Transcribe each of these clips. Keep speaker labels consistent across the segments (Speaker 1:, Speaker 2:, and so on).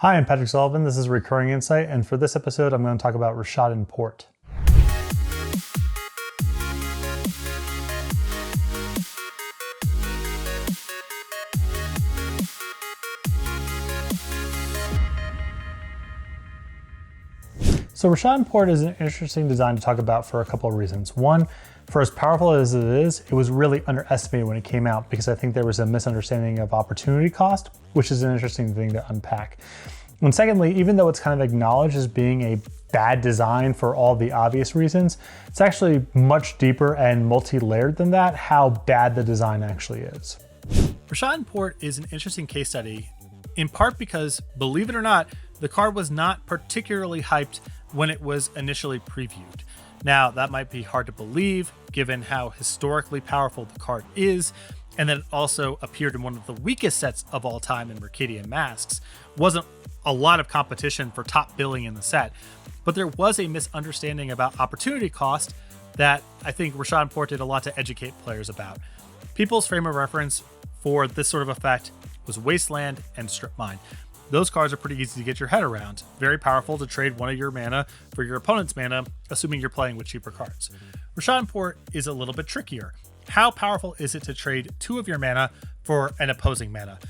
Speaker 1: Hi, I'm Patrick Sullivan. This is Recurring Insight, and for this episode, I'm going to talk about Rishadan Port. So Rishadan Port is an interesting design to talk about for a couple of reasons. One, for as powerful as it is, it was really underestimated when it came out because I think there was a misunderstanding of opportunity cost, which is an interesting thing to unpack. And secondly, even though it's kind of acknowledged as being a bad design for all the obvious reasons, it's actually much deeper and multi-layered than that, how bad the design actually is.
Speaker 2: Rishadan Port is an interesting case study, in part because, believe it or not, the card was not particularly hyped when it was initially previewed. Now, that might be hard to believe given how historically powerful the card is, and that it also appeared in one of the weakest sets of all time in Mercadian Masks. Wasn't a lot of competition for top billing in the set, but there was a misunderstanding about opportunity cost that I think Rishadan Port did a lot to educate players about. People's frame of reference for this sort of effect was Wasteland and Strip Mine. Those cards are pretty easy to get your head around. Very powerful to trade one of your mana for your opponent's mana, assuming you're playing with cheaper cards. Rishadan Port is a little bit trickier. How powerful is it to trade 2 of your mana for an opposing mana?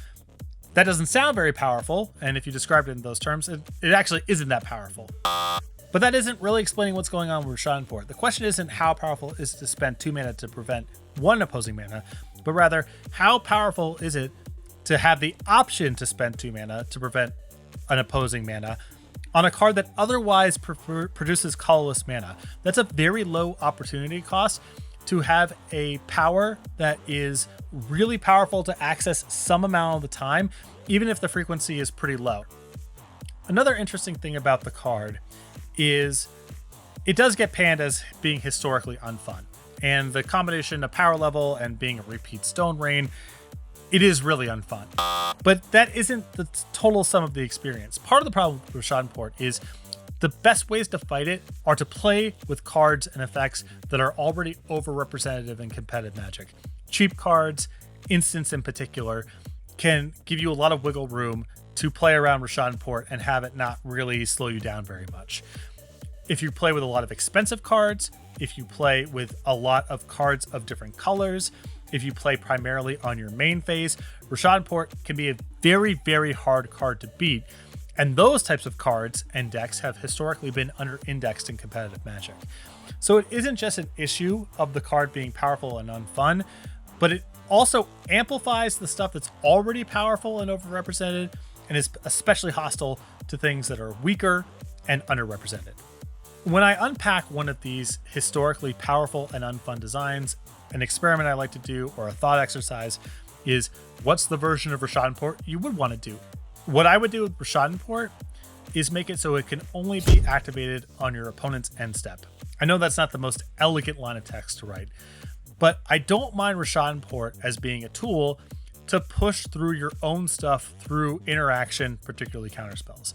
Speaker 2: That doesn't sound very powerful, and if you described it in those terms, it actually isn't that powerful. But that isn't really explaining what's going on with Rishadan Port. The question isn't how powerful is it to spend 2 mana to prevent 1 opposing mana, but rather, how powerful is it to have the option to spend 2 mana to prevent an opposing mana on a card that otherwise produces colorless mana. That's a very low opportunity cost to have a power that is really powerful to access some amount of the time, even if the frequency is pretty low. Another interesting thing about the card is it does get panned as being historically unfun. And the combination of power level and being a repeat Stone Rain, it is really unfun. But that isn't the total sum of the experience. Part of the problem with Rishadan Port is the best ways to fight it are to play with cards and effects that are already overrepresented in competitive Magic. Cheap cards, instants in particular, can give you a lot of wiggle room to play around Rishadan Port and have it not really slow you down very much. If you play with a lot of expensive cards, if you play with a lot of cards of different colors, if you play primarily on your main phase, Rishadan Port can be a very, very hard card to beat. And those types of cards and decks have historically been under-indexed in competitive Magic. So it isn't just an issue of the card being powerful and unfun, but it also amplifies the stuff that's already powerful and overrepresented, and is especially hostile to things that are weaker and underrepresented. When I unpack one of these historically powerful and unfun designs, an experiment I like to do, or a thought exercise, is what's the version of Rishadan Port you would want to do? What I would do with Rishadan Port is make it so it can only be activated on your opponent's end step. I know that's not the most elegant line of text to write, but I don't mind Rishadan Port as being a tool to push through your own stuff through interaction, particularly counterspells.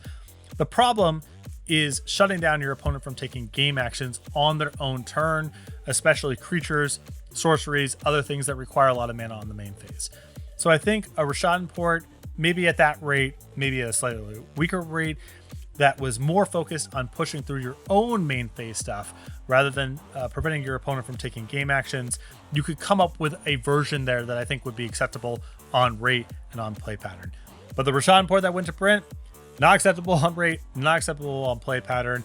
Speaker 2: The problem is shutting down your opponent from taking game actions on their own turn, especially creatures, sorceries, other things that require a lot of mana on the main phase. So I think a Rishadan Port, maybe at that rate, maybe at a slightly weaker rate, that was more focused on pushing through your own main phase stuff rather than preventing your opponent from taking game actions. You could come up with a version there that I think would be acceptable on rate and on play pattern. But the Rishadan Port that went to print, not acceptable on rate, not acceptable on play pattern,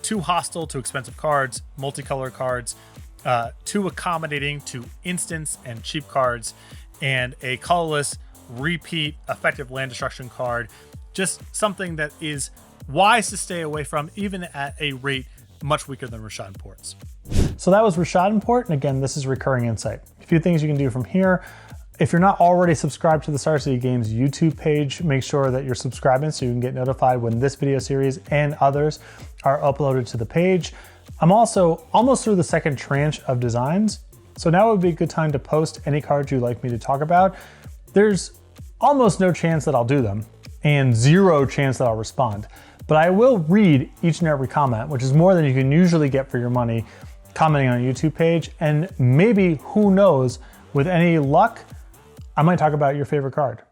Speaker 2: too hostile to expensive cards, multicolor cards, too accommodating to instants and cheap cards, and a colorless repeat effective land destruction card. Just something that is wise to stay away from, even at a rate much weaker than Rishadan Port's.
Speaker 1: So that was Rishadan Port, and again, this is Recurring Insight. A few things you can do from here. If you're not already subscribed to the Star City Games YouTube page, make sure that you're subscribing so you can get notified when this video series and others are uploaded to the page. I'm also almost through the second tranche of designs, so now would be a good time to post any cards you'd like me to talk about. There's almost no chance that I'll do them, and 0 chance that I'll respond. But I will read each and every comment, which is more than you can usually get for your money commenting on a YouTube page, and maybe, who knows, with any luck, I might talk about your favorite card.